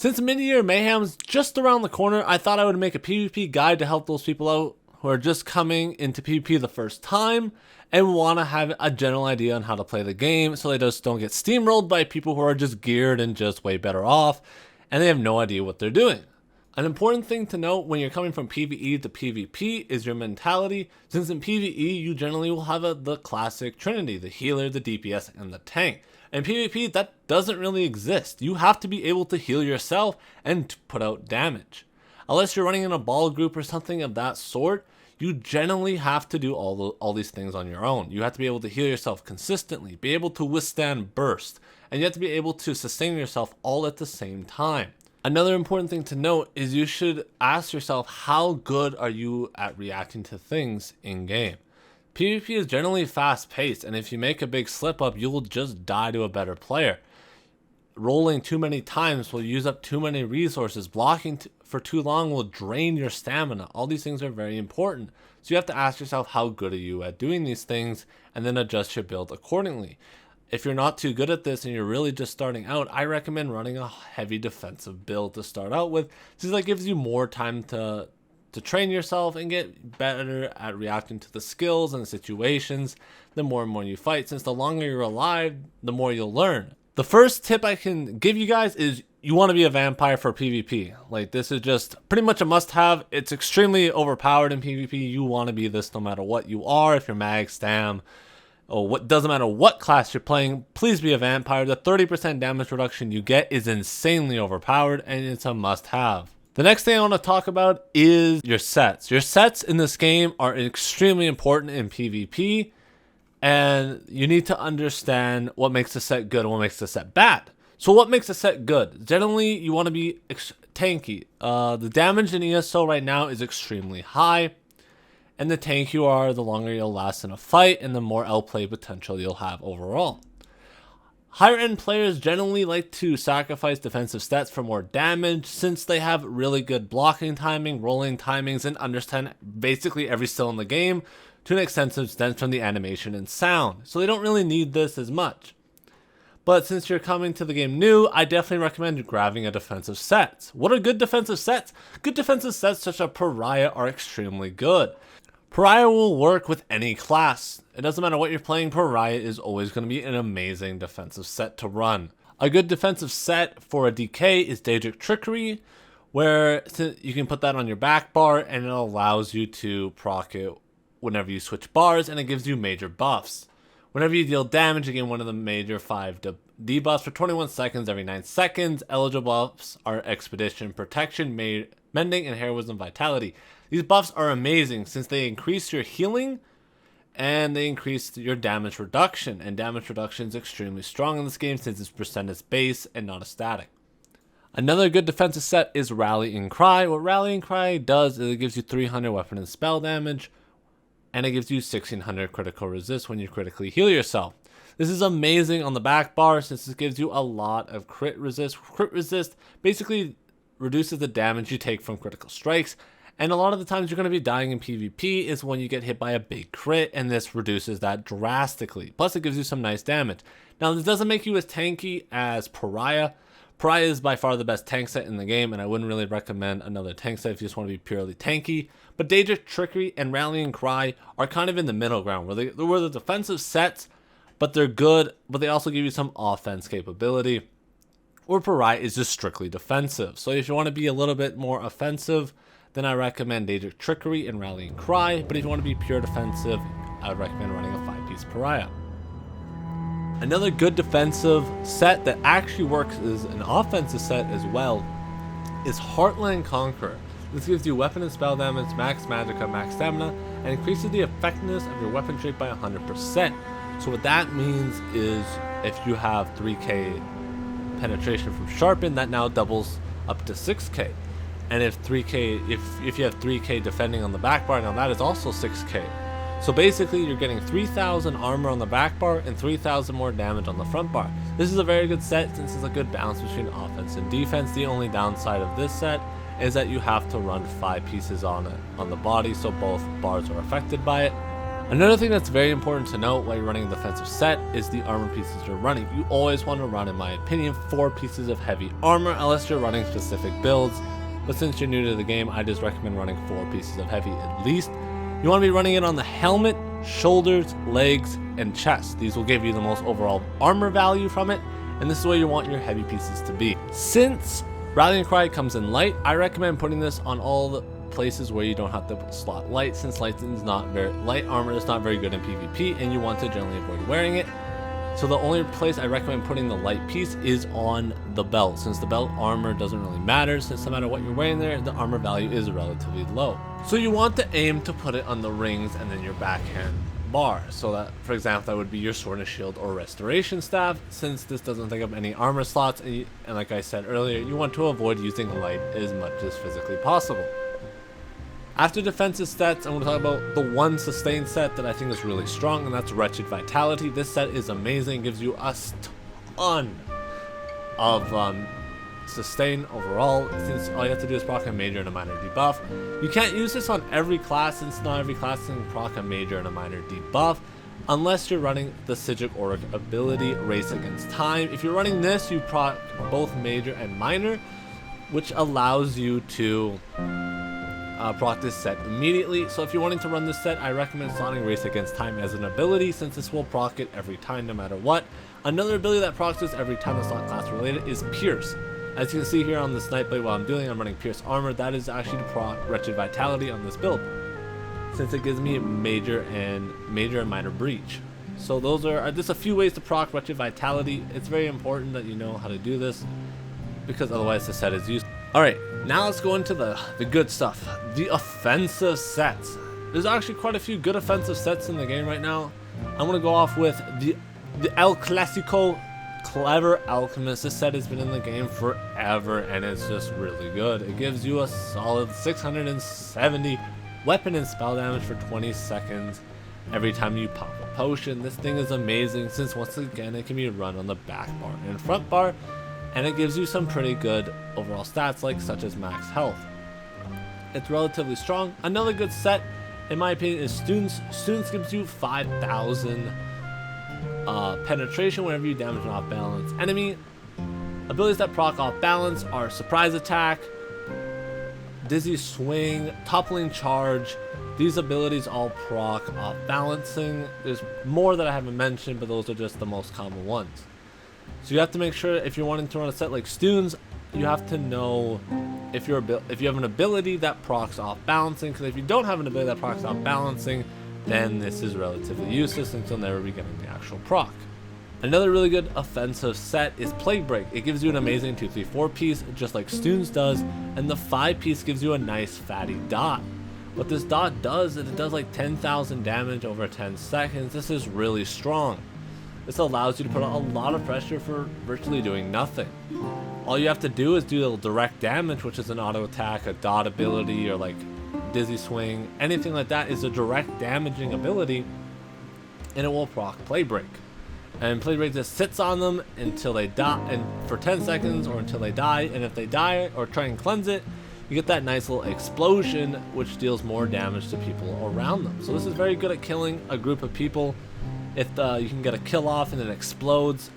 Since Midyear Mayhem's just around the corner, I thought I would make a PvP guide to help those people out who are just coming into PvP the first time and want to have a general idea on how to play the game so they just don't get steamrolled by people who are just geared and just way better off and they have no idea what they're doing. An important thing to note when you're coming from PvE to PvP is your mentality, since in PvE you generally will have the classic trinity, the healer, the DPS, and the tank. In PvP that doesn't really exist. You have to be able to heal yourself and to put out damage. Unless you're running in a ball group or something of that sort, you generally have to do all these things on your own. You have to be able to heal yourself consistently, be able to withstand burst, and you have to be able to sustain yourself all at the same time. Another important thing to note is you should ask yourself, how good are you at reacting to things in game? PvP is generally fast paced, and if you make a big slip up, you will just die to a better player. Rolling too many times will use up too many resources. Blocking for too long will drain your stamina. All these things are very important. So you have to ask yourself, how good are you at doing these things, and then adjust your build accordingly. If you're not too good at this and you're really just starting out, I recommend running a heavy defensive build to start out with, since that gives you more time to train yourself and get better at reacting to the skills and the situations the more and more you fight, since the longer you're alive, the more you'll learn. The first tip I can give you guys is you want to be a vampire for PvP. Like, this is just pretty much a must-have. It's extremely overpowered in PvP. You want to be this no matter what you are. If you're mag, stam, or what, doesn't matter what class you're playing, please be a vampire. The 30% damage reduction you get is insanely overpowered, and it's a must-have. The next thing I want to talk about is your sets. Your sets in this game are extremely important in PvP, and you need to understand what makes a set good and what makes a set bad. So what makes a set good? Generally, you want to be tanky. The damage in ESO right now is extremely high, and the tank you are, the longer you'll last in a fight and the more outplay potential you'll have overall. Higher end players generally like to sacrifice defensive stats for more damage, since they have really good blocking timing, rolling timings, and understand basically every skill in the game to an extensive extent from the animation and sound. So they don't really need this as much. But since you're coming to the game new, I definitely recommend grabbing a defensive set. What are good defensive sets? Good defensive sets such as Pariah are extremely good. Pariah will work with any class. It doesn't matter what you're playing, Pariah is always going to be an amazing defensive set to run. A good defensive set for a DK is Daedric Trickery, where you can put that on your back bar and it allows you to proc it whenever you switch bars, and it gives you major buffs. Whenever you deal damage, you gain one of the major 5 debuffs for 21 seconds every 9 seconds. Eligible buffs are Expedition, Protection, Mending, and Heroism Vitality. These buffs are amazing since they increase your healing and they increase your damage reduction. And damage reduction is extremely strong in this game since it's percentage base and not a static. Another good defensive set is Rallying Cry. What Rallying Cry does is it gives you 300 weapon and spell damage, and it gives you 1600 critical resist when you critically heal yourself. This is amazing on the back bar since it gives you a lot of crit resist. Crit resist basically reduces the damage you take from critical strikes, and a lot of the times you're going to be dying in PvP is when you get hit by a big crit, and this reduces that drastically. Plus it gives you some nice damage. Now this doesn't make you as tanky as Pariah. Pariah is by far the best tank set in the game, and I wouldn't really recommend another tank set if you just want to be purely tanky. But Daedric Trickery and Rallying Cry are kind of in the middle ground, where they're the defensive sets, but they're good, but they also give you some offense capability. Or Pariah is just strictly defensive. So if you want to be a little bit more offensive, then I recommend Daedric Trickery and Rallying Cry. But if you want to be pure defensive, I would recommend running a 5-piece Pariah. Another good defensive set that actually works as an offensive set as well is Heartland Conqueror. This gives you weapon and spell damage, max magicka, max stamina, and increases the effectiveness of your weapon trait by 100%. So what that means is if you have 3k penetration from Sharpen, that now doubles up to 6k. And if you have 3k defending on the back bar, now that is also 6k. So basically you're getting 3000 armor on the back bar and 3000 more damage on the front bar. This is a very good set since it's a good balance between offense and defense. The only downside of this set is that you have to run 5 pieces on the body, so both bars are affected by it. Another thing that's very important to note while you're running a defensive set is the armor pieces you're running. You always want to run, in my opinion, 4 pieces of heavy armor unless you're running specific builds. But since you're new to the game, I just recommend running 4 pieces of heavy at least. You want to be running it on the helmet, shoulders, legs, and chest. These will give you the most overall armor value from it, and this is where you want your heavy pieces to be. Since Rallying Cry comes in light, I recommend putting this on all the places where you don't have to slot light, since light armor is not very good in PvP and you want to generally avoid wearing it. So the only place I recommend putting the light piece is on the belt, since the belt armor doesn't really matter, since no matter what you're wearing there, the armor value is relatively low. So you want to aim to put it on the rings and then your backhand bar. So that, for example, that would be your sword and shield or restoration staff, since this doesn't take up any armor slots, and like I said earlier, you want to avoid using light as much as physically possible. After defensive stats, I'm going to talk about the one sustain set that I think is really strong, and that's Wretched Vitality. This set is amazing. It gives you a ton of sustain overall, since all you have to do is proc a major and a minor debuff. You can't use this on every class, since not every class can proc a major and a minor debuff, unless you're running the Psijic Auric ability, Race Against Time. If you're running this, you proc both major and minor, which allows you to proc this set immediately. So if you're wanting to run this set, I recommend slotting Race Against Time as an ability, since this will proc it every time no matter what. Another ability that procs this every time it's not class related is Pierce. As you can see here on this Nightblade, while I'm running Pierce armor. That is actually to proc Wretched Vitality on this build, since it gives me major and minor breach. So those are just a few ways to proc Wretched Vitality. It's very important that you know how to do this, because otherwise the set is useless. Alright, now let's go into the good stuff. The offensive sets. There's actually quite a few good offensive sets in the game right now. I'm going to go off with the El Clásico Clever Alchemist. This set has been in the game forever, and it's just really good. It gives you a solid 670 weapon and spell damage for 20 seconds every time you pop a potion. This thing is amazing, since once again it can be run on the back bar and front bar, and it gives you some pretty good overall stats, such as max health. It's relatively strong. Another good set, in my opinion, is Students. Students gives you 5,000 penetration whenever you damage an off balance enemy. Abilities that proc off balance are Surprise Attack, Dizzy Swing, Toppling Charge. These abilities all proc off balancing. There's more that I haven't mentioned, but those are just the most common ones. So you have to make sure, if you're wanting to run a set like Stunes, you have to know if you have an ability that procs off balancing, because if you don't have an ability that procs off balancing, then this is relatively useless, and you'll never be getting the actual proc. Another really good offensive set is Plague Break. It gives you an amazing 2-3-4 piece, just like Stunes does, and the 5 piece gives you a nice fatty dot. What this dot does is it does 10,000 damage over 10 seconds. This is really strong. This allows you to put on a lot of pressure for virtually doing nothing. All you have to do is do direct damage, which is an auto attack, a dot ability, or Dizzy Swing. Anything like that is a direct damaging ability, and it will proc Plague Break. And Plague Break just sits on them until they die, and for 10 seconds, or until they die. And if they die or try and cleanse it, you get that nice little explosion, which deals more damage to people around them. So this is very good at killing a group of people. If you can get a kill off and it explodes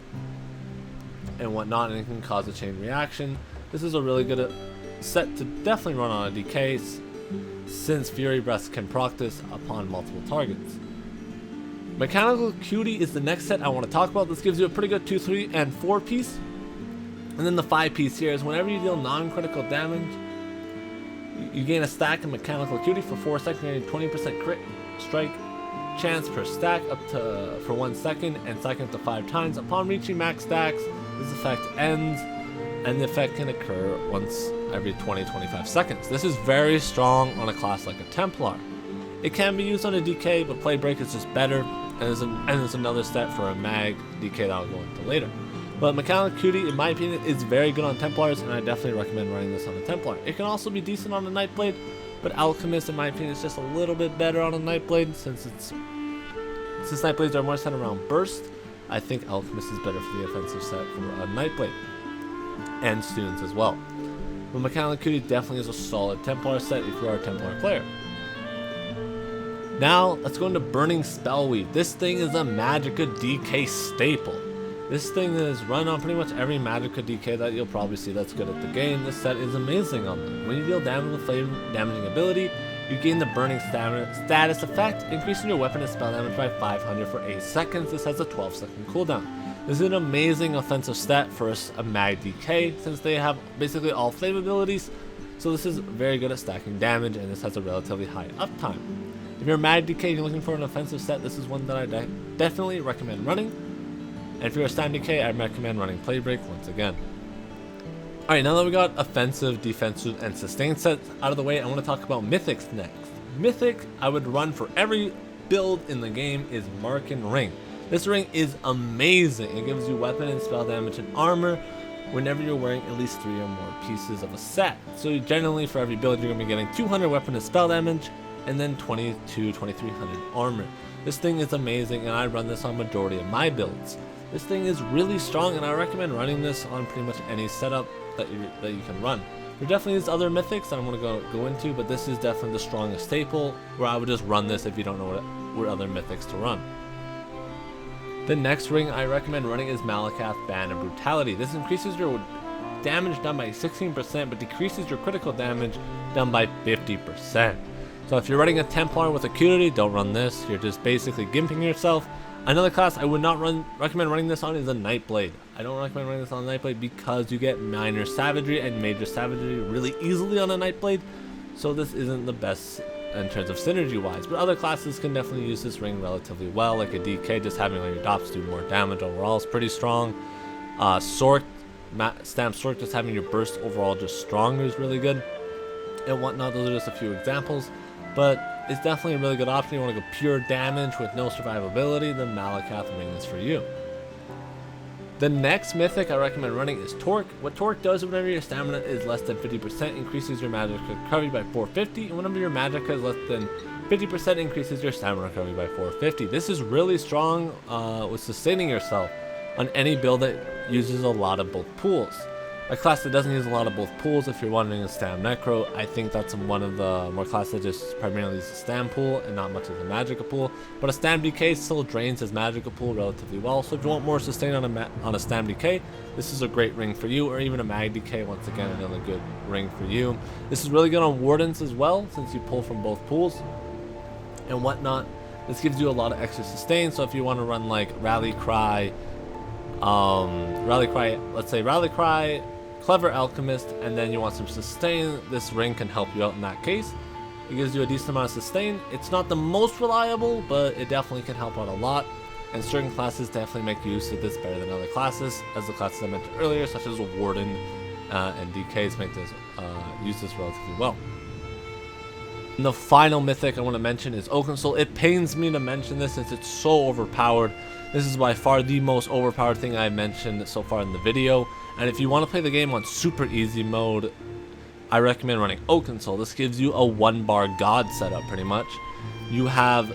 and whatnot, and it can cause a chain reaction. This is a really good set to definitely run on a DK, since Fury Breath can proc this upon multiple targets. Mechanical Cutie is the next set I want to talk about. This gives you a pretty good 2, 3, and 4 piece. And then the 5 piece here is whenever you deal non-critical damage, you gain a stack of Mechanical Cutie for 4 seconds, getting 20% crit strike chance per stack for 1 second, and cycling up to 5 times. Upon reaching max stacks, this effect ends, and the effect can occur once every 20-25 seconds. This is very strong on a class like a Templar. It can be used on a DK, but Plague Break is just better, and there's another set for a mag DK that I'll go into later. But Mechanical Cutie, in my opinion, is very good on Templars, and I definitely recommend running this on a Templar. It can also be decent on a Nightblade, but Alchemist, in my opinion, is just a little bit better on a Nightblade, since Nightblades are more centered around burst. I think Alchemist is better for the offensive set for a Nightblade, and Students as well. But Mechanical Cutie definitely is a solid Templar set if you are a Templar player. Now, let's go into Burning Spellweave. This thing is a Magicka DK staple. This thing is run on pretty much every Magicka DK that you'll probably see that's good at the game. This set is amazing on them. When you deal damage with flame damaging ability, you gain the Burning status effect, increasing your weapon and spell damage by 500 for 8 seconds. This has a 12-second cooldown. This is an amazing offensive stat for a Mag DK, since they have basically all flame abilities, so this is very good at stacking damage, and this has a relatively high uptime. If you're a Mag DK and you're looking for an offensive set, this is one that I definitely recommend running. And if you're a Stam DK, I recommend running Play Break once again. Alright, now that we got offensive, defensive, and sustain sets out of the way, I want to talk about Mythics next. Mythic, I would run for every build in the game, is Markin Ring. This ring is amazing. It gives you weapon and spell damage and armor whenever you're wearing at least 3 or more pieces of a set. So generally for every build, you're going to be getting 200 weapon and spell damage, and then 2300 armor. This thing is amazing, and I run this on majority of my builds. This thing is really strong, and I recommend running this on pretty much any setup that you can run. There definitely is other mythics that I'm going to go into, but this is definitely the strongest staple, where I would just run this if you don't know what other mythics to run. The next ring I recommend running is Malakath Ban of Brutality. This increases your damage done by 16%, but decreases your critical damage done by 50%. So if you're running a Templar with Acuity, don't run this. You're just basically gimping yourself. Another class I would not recommend running this on is a Nightblade. I don't recommend running this on a Nightblade because you get minor savagery and major savagery really easily on a Nightblade. So this isn't the best in terms of synergy wise, but other classes can definitely use this ring relatively well. Like a DK, just having all your dops do more damage overall is pretty strong. Stam Sork, just having your burst overall just stronger is really good, and whatnot. Those are just a few examples, but it's definitely a really good option. You want to go pure damage with no survivability, the Malakath ring is for you. The next mythic I recommend running is Torque. What Torque does whenever your stamina is less than 50%, increases your magic recovery by 450, and whenever your magic is less than 50%, increases your stamina recovery by 450. This is really strong with sustaining yourself on any build that uses a lot of both pools. A class that doesn't use a lot of both pools, if you're wondering, is Stam Necro. I think that's one of the more classes that just primarily uses a Stam pool and not much of a Magicka pool. But a Stam DK still drains his Magicka pool relatively well, so if you want more sustain on a Stam DK, this is a great ring for you, or even a Mag DK, once again, another good ring for you. This is really good on Wardens as well, since you pull from both pools and whatnot. This gives you a lot of extra sustain, so if you want to run like Rally Cry, let's say Rally Cry, Clever Alchemist, and then you want some sustain, this ring can help you out in that case. It gives you a decent amount of sustain. It's not the most reliable, but it definitely can help out a lot, and certain classes definitely make use of this better than other classes, as the classes I mentioned earlier, such as Warden and DKs, make this use this relatively well. And the final mythic I want to mention is Oakensoul. It pains me to mention this since it's so overpowered. This is by far the most overpowered thing I've mentioned so far in the video. And if you want to play the game on super easy mode, I recommend running Oakensoul. This gives you a 1-bar God setup pretty much. You have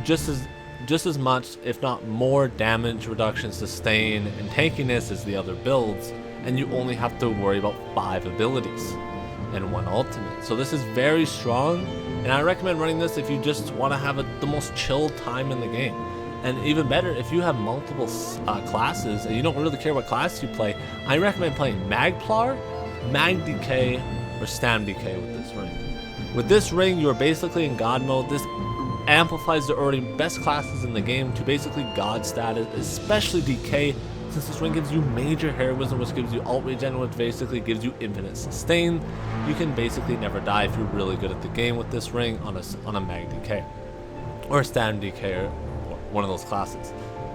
just as much, if not more, damage reduction, sustain, and tankiness as the other builds, and you only have to worry about 5 abilities and 1 ultimate. So this is very strong, and I recommend running this if you just want to have the most chill time in the game. And even better, if you have multiple classes and you don't really care what class you play, I recommend playing Magplar, Mag DK, or Stam DK with this ring. With this ring, you are basically in God mode. This amplifies the already best classes in the game to basically God status, especially DK, since this ring gives you major heroism, which gives you ult regen, which basically gives you infinite sustain. You can basically never die if you're really good at the game with this ring on a Mag DK or a Stam DK or one of those classes.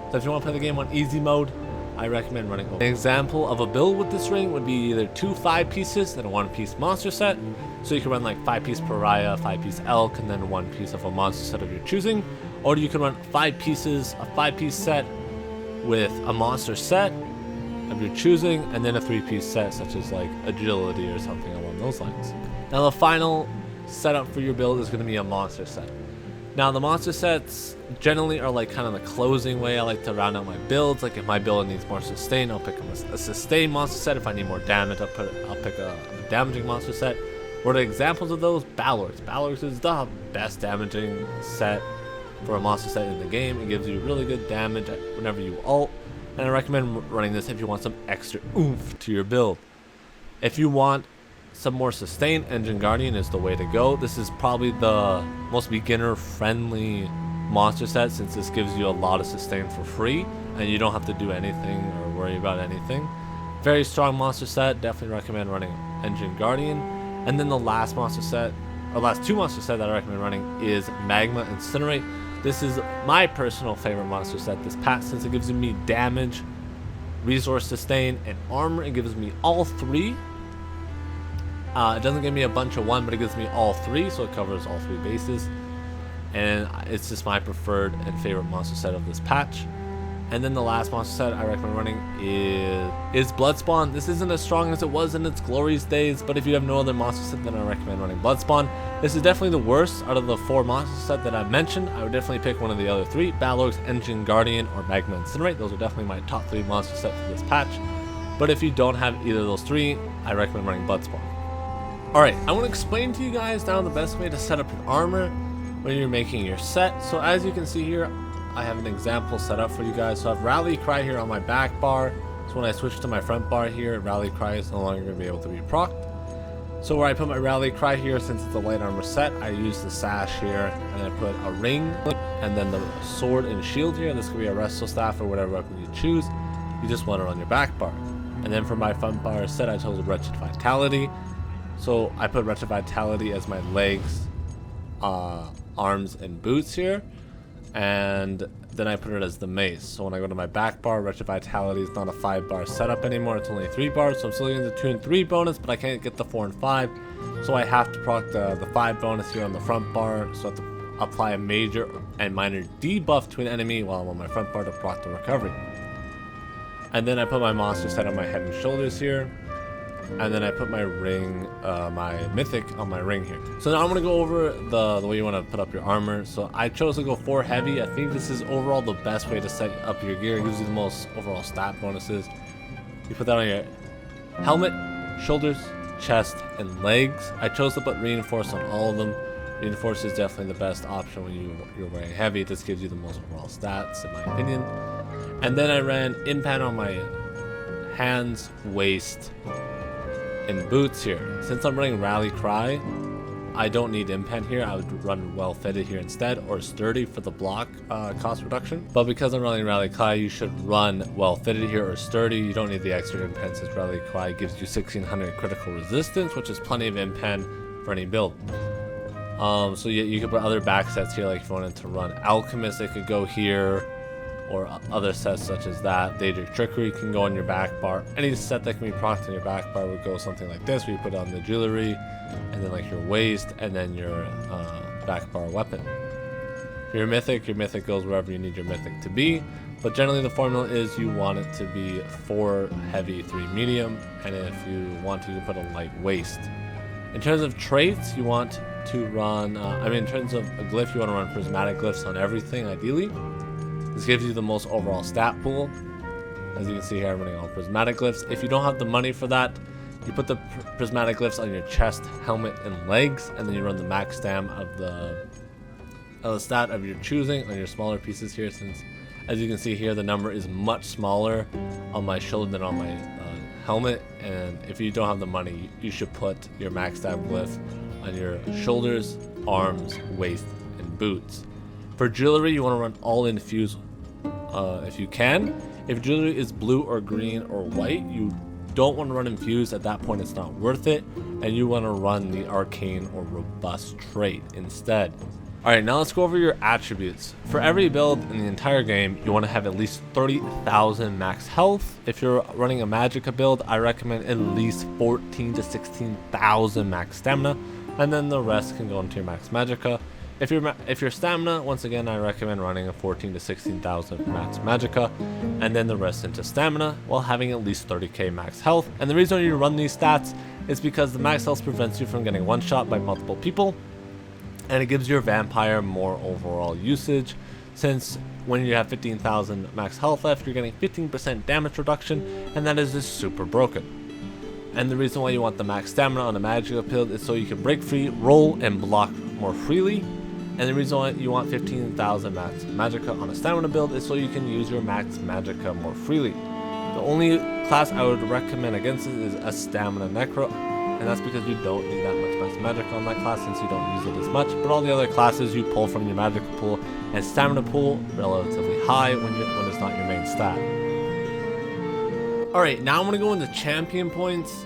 So if you want to play the game on easy mode, I recommend running Oakensoul. An example of a build with this ring would be either 2 5-pieces and a 1-piece monster set. So you can run like 5-piece Pariah, 5-piece Elk, and then 1 piece of a monster set of your choosing. Or you can run 5 pieces, a 5-piece set with a monster set of your choosing, and then a 3-piece set such as like Agility or something along those lines. Now the final setup for your build is going to be a monster set. Now the monster sets generally are like kind of the closing way I like to round out my builds. Like if my build needs more sustain, I'll pick a sustain monster set. If I need more damage, I'll pick a damaging monster set. What are examples of those? Balorgs. Balorgs is the best damaging set for a monster set in the game. It gives you really good damage whenever you ult, and I recommend running this if you want some extra oomph to your build. If you want some more sustain, Engine Guardian is the way to go. This is probably the most beginner friendly monster set, since this gives you a lot of sustain for free and you don't have to do anything or worry about anything. Very strong monster set. Definitely recommend running Engine Guardian. And then the last monster set, or last two monster set that I recommend running, is Magma Incinerate. This is my personal favorite monster set this patch, since it gives me damage, resource sustain, and armor. It gives me all three. It doesn't give me a bunch of one, but it gives me all three, so it covers all three bases. And it's just my preferred and favorite monster set of this patch. And then the last monster set I recommend running is Bloodspawn. This isn't as strong as it was in its glorious days, but if you have no other monster set, then I recommend running Bloodspawn. This is definitely the worst out of the 4 monster set that I've mentioned. I would definitely pick one of the other 3, Balorgs, Engine Guardian, or Magma Incinerate. Those are definitely my top 3 monster sets for this patch. But if you don't have either of those 3, I recommend running Bloodspawn. Alright, I want to explain to you guys now the best way to set up your armor when you're making your set. So as you can see here, I have an example set up for you guys. So I have Rally Cry here on my back bar. So when I switch to my front bar here, Rally Cry is no longer going to be able to be procced. So where I put my Rally Cry here, since it's a light armor set, I use the sash here, and I put a ring, and then the sword and shield here. This could be a wrestle staff or whatever weapon you choose. You just want it on your back bar. And then for my front bar set, I chose Wretched Vitality. So I put Wretched Vitality as my legs, arms, and boots here. And then I put it as the mace. So when I go to my back bar, Wretched Vitality is not a 5-bar setup anymore. It's only 3 bars. So I'm still getting the 2 and 3 bonus, but I can't get the 4 and 5. So I have to proc the 5 bonus here on the front bar. So I have to apply a major and minor debuff to an enemy while I'm on my front bar to proc the recovery. And then I put my monster set on my head and shoulders here. And then I put my ring, my mythic on my ring here. So now I'm going to go over the way you want to put up your armor. So I chose to go 4 heavy. I think this is overall the best way to set up your gear. It gives you the most overall stat bonuses. You put that on your helmet, shoulders, chest, and legs. I chose to put reinforce on all of them. Reinforce is definitely the best option when you're wearing heavy. This gives you the most overall stats, in my opinion. And then I ran impan on my hands, waist, and boots here. Since I'm running Rally Cry, I don't need impan here. I would run Well Fitted here instead, or Sturdy for the block cost reduction. But because I'm running Rally Cry, you should run Well Fitted here or Sturdy. You don't need the extra impan, since Rally Cry gives you 1600 critical resistance, which is plenty of impan for any build. So you could put other back sets here, like if you wanted to run Alchemist, it could go here, or other sets such as that. Daedric Trickery can go on your back bar. Any set that can be procced on your back bar would go something like this, where you put on the jewelry, and then like your waist, and then your back bar weapon. For your mythic goes wherever you need your mythic to be. But generally the formula is you want it to be 4 heavy, 3 medium, and if you want to, you can put a light waist. In terms of traits, you want to run, in terms of a glyph, you want to run prismatic glyphs on everything, ideally. This gives you the most overall stat pool. As you can see here, I'm running all prismatic glyphs. If you don't have the money for that, you put the prismatic glyphs on your chest, helmet, and legs, and then you run the max stam of the stat of your choosing on your smaller pieces here, since as you can see here, the number is much smaller on my shoulder than on my helmet. And if you don't have the money, you should put your max stam glyph on your shoulders, arms, waist, and boots. For jewelry, you want to run all infused if you can. If jewelry is blue or green or white, you don't want to run infused. At that point, it's not worth it, and you want to run the arcane or robust trait instead. Alright, now let's go over your attributes. For every build in the entire game, you want to have at least 30,000 max health. If you're running a Magicka build, I recommend at least 14 to 16,000 max stamina, and then the rest can go into your max Magicka. If your stamina, once again, I recommend running a 14 to 16,000 max Magicka, and then the rest into stamina, while having at least 30k max health. And the reason you run these stats is because the max health prevents you from getting one-shot by multiple people, and it gives your vampire more overall usage, since when you have 15,000 max health left, you're getting 15% damage reduction, and that is just super broken. And the reason why you want the max stamina on a magic build is so you can break free, roll, and block more freely. And the reason why you want 15,000 max magicka on a stamina build is so you can use your max magicka more freely. The only class I would recommend against it is a stamina necro, and that's because you don't need that much max magicka on that class since you don't use it as much. But all the other classes you pull from your magic pool and stamina pool relatively high when it's not your main stat. Alright, now I'm going to go into champion points.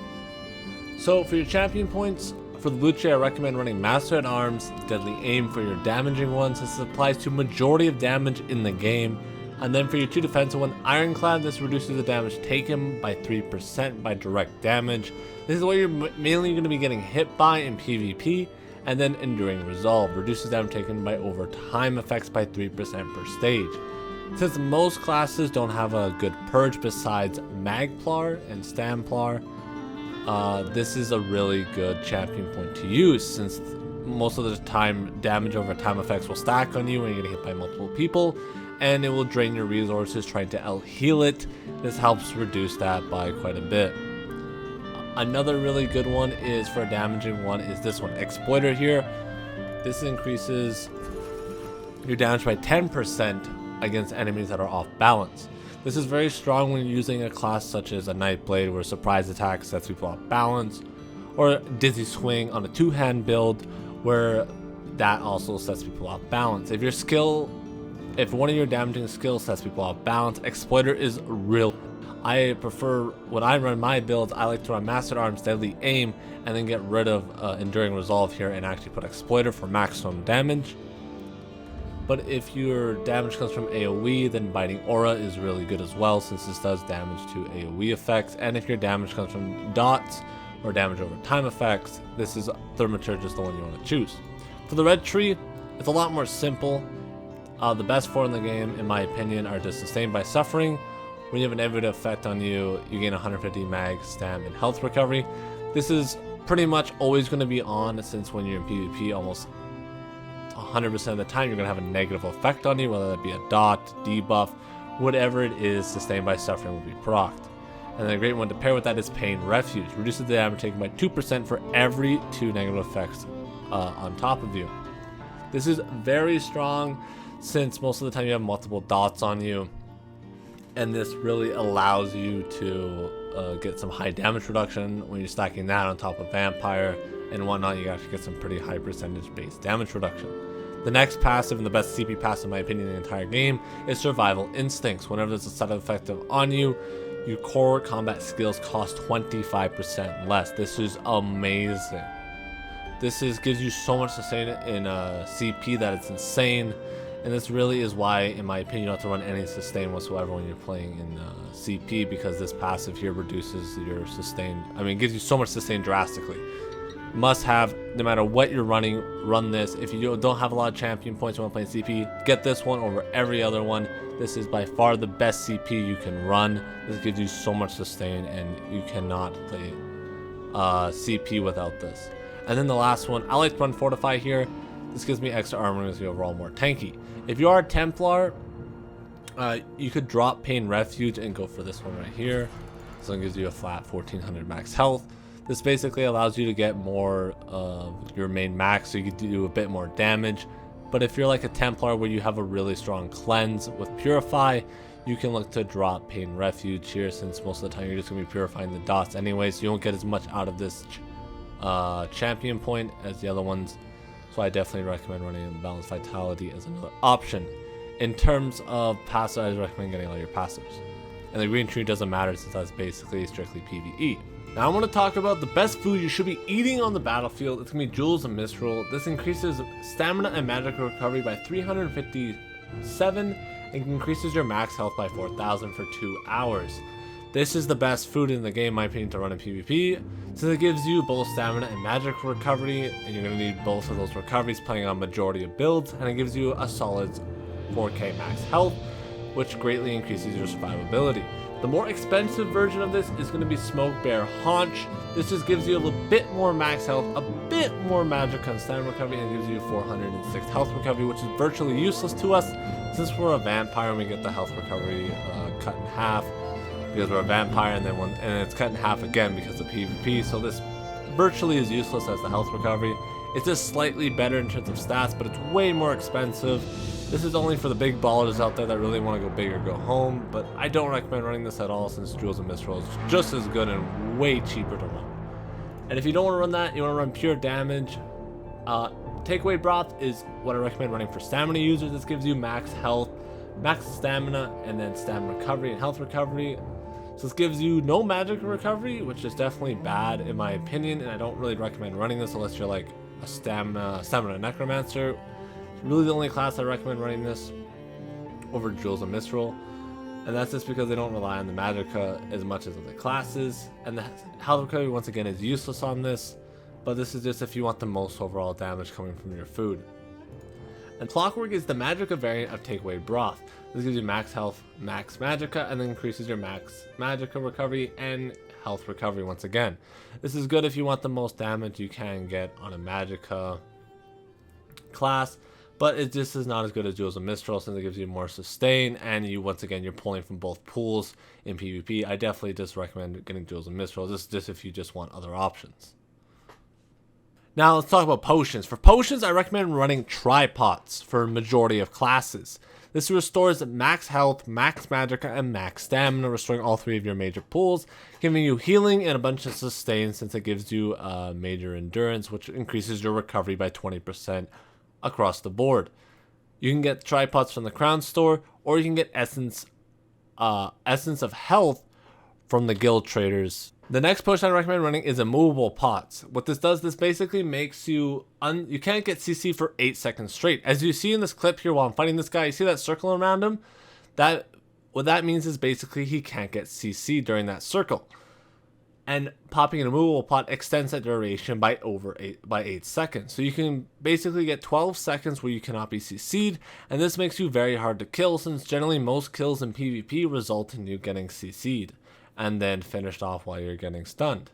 So for your champion points, for the blue tree, I recommend running Master at Arms, Deadly Aim for your damaging ones. This applies to majority of damage in the game. And then for your 2 defensive one, Ironclad, this reduces the damage taken by 3% by direct damage. This is what you're mainly going to be getting hit by in PvP. And then Enduring Resolve reduces damage taken by over time effects by 3% per stage. Since most classes don't have a good purge besides Magplar and Stamplar, this is a really good champion point to use, since most of the time damage over time effects will stack on you when you're getting hit by multiple people, and it will drain your resources trying to out-heal it. This helps reduce that by quite a bit. Another really good one is for a damaging one is this one, Exploiter here. This increases your damage by 10% against enemies that are off balance. This is very strong when using a class such as a Nightblade, where surprise attack sets people off balance, or Dizzy Swing on a 2-hand build where that also sets people off balance. If one of your damaging skills sets people off balance, Exploiter is real. I prefer, when I run my builds, I like to run Master Arms, Deadly Aim, and then get rid of Enduring Resolve here and actually put Exploiter for maximum damage. But if your damage comes from AoE, then Biting Aura is really good as well, since this does damage to AoE effects. And if your damage comes from dots or damage over time effects, this is Thaumaturge is the one you want to choose. For the red tree, it's a lot more simple. The best 4 in the game, in my opinion, are just Sustained by Suffering. When you have an innovative effect on you, you gain 150 mag, stam, and health recovery. This is pretty much always going to be on, since when you're in PvP, almost 100% of the time you're going to have a negative effect on you, whether that be a dot, debuff, whatever it is. Sustained by Suffering will be procced. And then a great one to pair with that is Pain Refuge. Reduces the damage taken by 2% for every 2 negative effects on top of you. This is very strong, since most of the time you have multiple dots on you, and this really allows you to get some high damage reduction. When you're stacking that on top of Vampire and whatnot, you actually get some pretty high percentage base damage reduction. The next passive, and the best CP passive in my opinion in the entire game, is Survival Instincts. Whenever there's a set effective on you, your core combat skills cost 25% less. This is amazing. This gives you so much sustain in CP that it's insane. And this really is why, in my opinion, you don't have to run any sustain whatsoever when you're playing in CP, because this passive here reduces your sustain. I mean, it gives you so much sustain drastically. Must have, no matter what you're running, run this. If you don't have a lot of champion points when playing CP, get this one over every other one. This is by far the best CP you can run. This gives you so much sustain, and you cannot play CP without this. And then the last one, I like to run Fortify here. This gives me extra armor and makes me overall more tanky. If you are a Templar, you could drop Pain Refuge and go for this one right here. This one gives you a flat 1400 max health. This basically allows you to get more of your main max, so you can do a bit more damage. But if you're like a Templar where you have a really strong cleanse with Purify, you can look to drop Pain Refuge here, since most of the time you're just going to be purifying the dots anyway, so you won't get as much out of this champion point as the other ones. So I definitely recommend running Balanced Vitality as another option. In terms of passive, I recommend getting all your passives. And the green tree doesn't matter, since that's basically strictly PvE. Now I want to talk about the best food you should be eating on the battlefield. It's going to be Jewels and Mistral. This increases stamina and magic recovery by 357 and increases your max health by 4,000 for 2 hours. This is the best food in the game, in my opinion, to run in PvP, since it gives you both stamina and magic recovery, and you're going to need both of those recoveries playing on majority of builds, and it gives you a solid 4k max health, which greatly increases your survivability. The more expensive version of this is going to be Smoke Bear Haunch. This just gives you a little bit more max health, a bit more magic and stamina recovery, and gives you 406 health recovery, which is virtually useless to us since we're a vampire and we get the health recovery cut in half. because we're a vampire, and then it's cut in half again because of PvP. So this virtually is useless as the health recovery. It's just slightly better in terms of stats, but it's way more expensive. This is only for the big ballers out there that really want to go big or go home, but I don't recommend running this at all, since Jewels of Mistral is just as good and way cheaper to run. And if you don't want to run that, you want to run pure damage, Takeaway Broth is what I recommend running for stamina users. This gives you max health, max stamina, and then stamina recovery and health recovery. So this gives you no magic recovery, which is definitely bad in my opinion, and I don't really recommend running this unless you're like a stamina necromancer. It's really the only class I recommend running this over Jewels of Mistral, and that's just because they don't rely on the magicka as much as other classes, and the health recovery once again is useless on this, but this is just if you want the most overall damage coming from your food. And Clockwork is the magicka variant of Takeaway Broth. This gives you max health, max magicka, and then increases your max magicka recovery and health recovery once again. This is good if you want the most damage you can get on a magicka class, but it just is not as good as Jewels of Mistral, since it gives you more sustain, and once again you're pulling from both pools in PvP. I definitely just recommend getting Jewels of Mistral. This is just if you just want other options. Now let's talk about potions. For potions, I recommend running tripods for majority of classes. This restores max health, max magicka, and max stamina, restoring all three of your major pools, giving you healing and a bunch of sustain, since it gives you major endurance, which increases your recovery by 20% across the board. You can get tripods from the Crown Store, or you can get essence of health from the guild traders. The next potion I recommend running is immovable pots. What this does, this basically makes you you can't get CC for 8 seconds straight. As you see in this clip here while I'm fighting this guy, you see that circle around him? What that means is basically he can't get CC during that circle. And popping an immovable pot extends that duration by 8 seconds. So you can basically get 12 seconds where you cannot be CC'd, and this makes you very hard to kill, since generally most kills in PvP result in you getting CC'd and then finished off while you're getting stunned.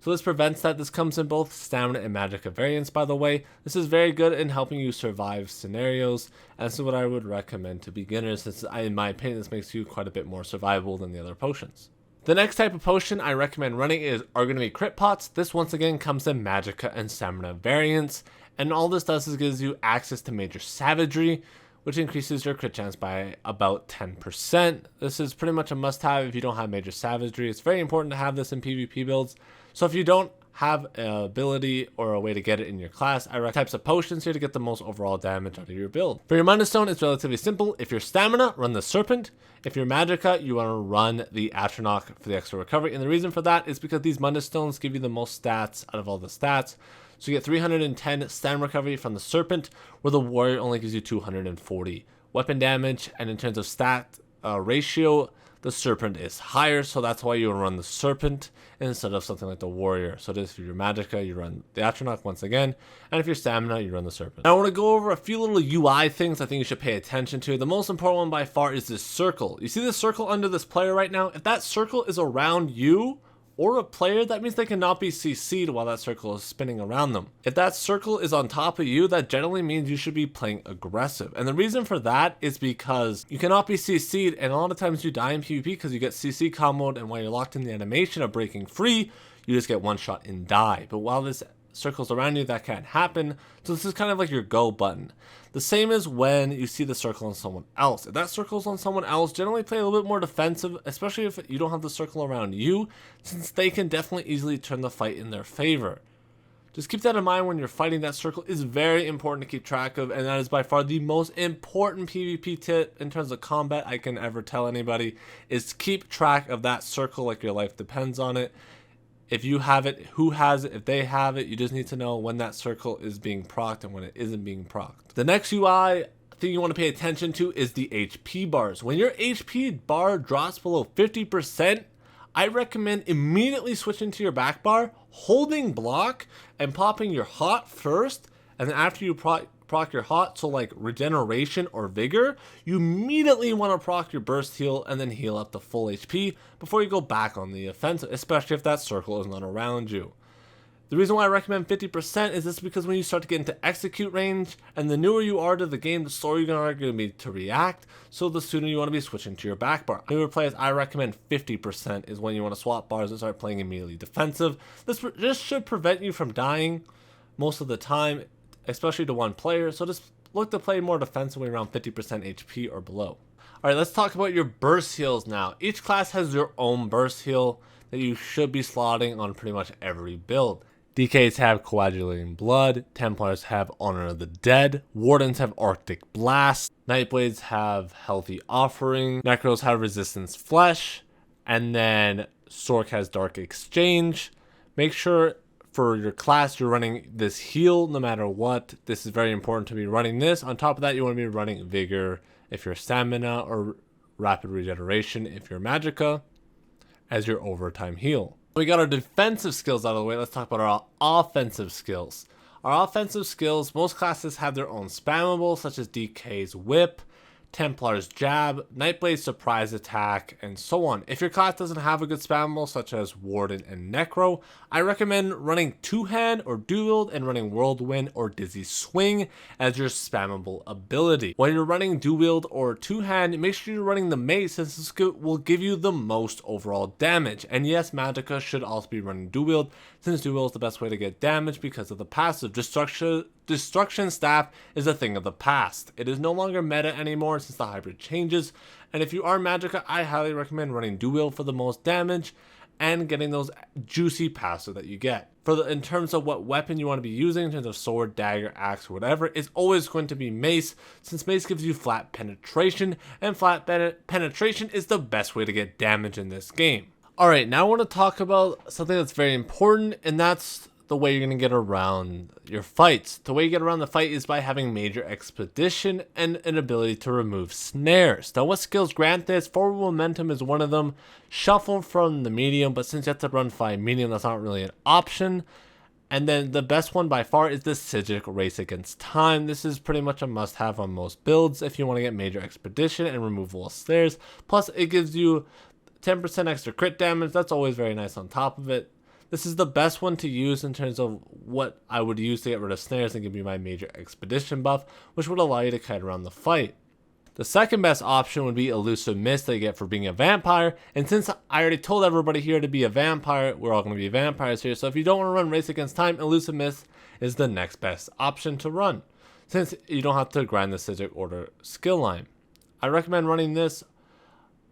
So this prevents that. This comes in both stamina and magicka variants, by the way. This is very good in helping you survive scenarios, and this is what I would recommend to beginners, since in my opinion this makes you quite a bit more survivable than the other potions. The next type of potion I recommend running are going to be crit pots. This once again comes in magicka and stamina variants, and all this does is gives you access to major savagery, which increases your crit chance by about 10%. This is pretty much a must-have if you don't have major savagery. It's very important to have this in PvP builds. So if you don't have an ability or a way to get it in your class, I recommend types of potions here to get the most overall damage out of your build. For your Mundus Stone, it's relatively simple. If you're stamina, run the Serpent. If you're magicka, you want to run the Atronach for the extra recovery. And the reason for that is because these Mundus Stones give you the most stats out of all the stats. So you get 310 stamina recovery from the Serpent, where the Warrior only gives you 240 weapon damage. And in terms of stat ratio, the Serpent is higher, so that's why you run the Serpent instead of something like the Warrior. So this, if you're magicka, you run the Atronach once again, and if you're stamina, you run the Serpent. Now I want to go over a few little UI things I think you should pay attention to. The most important one by far is this circle. You see this circle under this player right now? If that circle is around you or a player, that means they cannot be CC'd while that circle is spinning around them. If that circle is on top of you, that generally means you should be playing aggressive. And the reason for that is because you cannot be CC'd, and a lot of times you die in PvP because you get CC comboed, and while you're locked in the animation of breaking free, you just get one shot and die. But while this circle's around you, that can't happen. So this is kind of like your go button. The same as when you see the circle on someone else. If that circle's on someone else, generally play a little bit more defensive, especially if you don't have the circle around you, since they can definitely easily turn the fight in their favor. Just keep that in mind when you're fighting. That circle is very important to keep track of, and that is by far the most important PvP tip in terms of combat I can ever tell anybody, is keep track of that circle like your life depends on it. If you have it, who has it? If they have it, you just need to know when that circle is being procced and when it isn't being procced. The next UI thing you want to pay attention to is the HP bars. When your HP bar drops below 50%, I recommend immediately switching to your back bar, holding block, and popping your hot first, and then after you proc your hot, so like regeneration or vigor, you immediately want to proc your burst heal and then heal up to full HP before you go back on the offensive, especially if that circle is not around you. The reason why I recommend 50% is this because when you start to get into execute range, and the newer you are to the game, the slower you're going to be to react, so the sooner you want to be switching to your back bar. Newer players, I recommend 50% is when you want to swap bars and start playing immediately defensive. This should prevent you from dying most of the time, especially to one player, so just look to play more defensively around 50% HP or below. Alright, let's talk about your burst heals now. Each class has your own burst heal that you should be slotting on pretty much every build. DKs have Coagulating Blood, Templars have Honor of the Dead, Wardens have Arctic Blast, Nightblades have Healthy Offering, Necros have Resistance Flesh, and then Sork has Dark Exchange. Make sure for your class you're running this heal no matter what. This is very important to be running this. On top of that, you want to be running Vigor if you're Stamina, or Rapid Regeneration if you're Magicka as your overtime heal. We got our defensive skills out of the way. Let's talk about our offensive skills. Our offensive skills, most classes have their own spammable, such as DK's Whip, Templar's Jab, Nightblade's Surprise Attack, and so on. If your class doesn't have a good spammable, such as Warden and Necro, I recommend running Two-Hand or Dual and running Whirlwind or Dizzy Swing as your spammable ability. When you're running Dual or Two-Hand, make sure you're running the Mace, since this will give you the most overall damage. And yes, Magicka should also be running Dual, since Dual is the best way to get damage because of the passive. Destruction Staff is a thing of the past. It is no longer meta anymore since the hybrid changes, and if you are Magicka, I highly recommend running Dual for the most damage and getting those juicy passive that you get. In terms of what weapon you want to be using, in terms of sword, dagger, axe, or whatever, it's always going to be Mace, since Mace gives you flat penetration, and flat penetration is the best way to get damage in this game. Alright, now I want to talk about something that's very important, and that's the way you're going to get around your fights. The way you get around the fight is by having Major Expedition and an ability to remove snares. Now, what skills grant this? Forward Momentum is one of them. Shuffle from the medium, but since you have to run 5 medium, that's not really an option. And then the best one by far is the Psijic Race Against Time. This is pretty much a must-have on most builds if you want to get Major Expedition and removal of snares. Plus, it gives you 10% extra crit damage. That's always very nice on top of it. This is the best one to use in terms of what I would use to get rid of snares and give you my Major Expedition buff, which would allow you to kite around the fight. The second best option would be Elusive Mist that you get for being a vampire, and since I already told everybody here to be a vampire, we're all going to be vampires here, so if you don't want to run Race Against Time, Elusive Mist is the next best option to run, since you don't have to grind the Psijic Order skill line. I recommend running this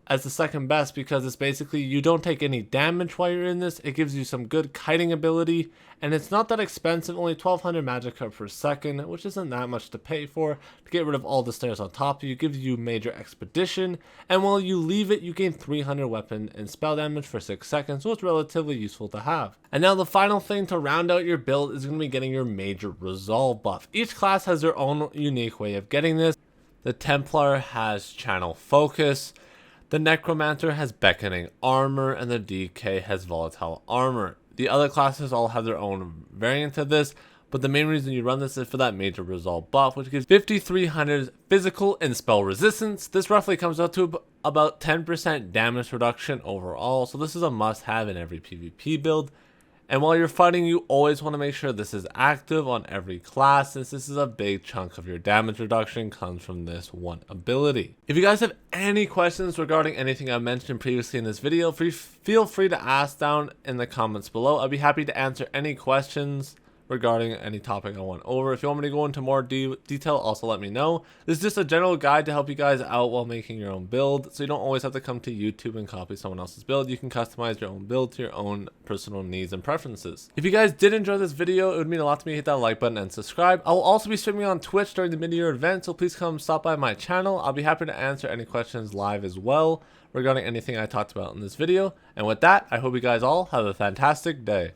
as the second best because it's basically you don't take any damage while you're in this. It gives you some good kiting ability, and it's not that expensive, only 1200 Magicka per second, which isn't that much to pay for to get rid of all the snares on top of you. Gives you Major Expedition, and while you leave it, you gain 300 weapon and spell damage for 6 seconds, so it's relatively useful to have. And now the final thing to round out your build is going to be getting your Major Resolve buff. Each class has their own unique way of getting this. The Templar has Channel Focus, the Necromancer has Beckoning Armor, and the DK has Volatile Armor. The other classes all have their own variant of this, but the main reason you run this is for that Major Resolve buff, which gives 5300 physical and spell resistance. This roughly comes out to about 10% damage reduction overall, so this is a must-have in every PvP build. And while you're fighting, you always want to make sure this is active on every class, since this is a big chunk of your damage reduction comes from this one ability. If you guys have any questions regarding anything I mentioned previously in this video, feel free to ask down in the comments below. I'll be happy to answer any questions regarding any topic I went over. If you want me to go into more detail, also let me know. This is just a general guide to help you guys out while making your own build, so you don't always have to come to YouTube and copy someone else's build. You can customize your own build to your own personal needs and preferences. If you guys did enjoy this video, it would mean a lot to me. Hit that like button and subscribe. I will also be streaming on Twitch during the Midyear event, so please come stop by my channel. I'll be happy to answer any questions live as well regarding anything I talked about in this video. And with that, I hope you guys all have a fantastic day.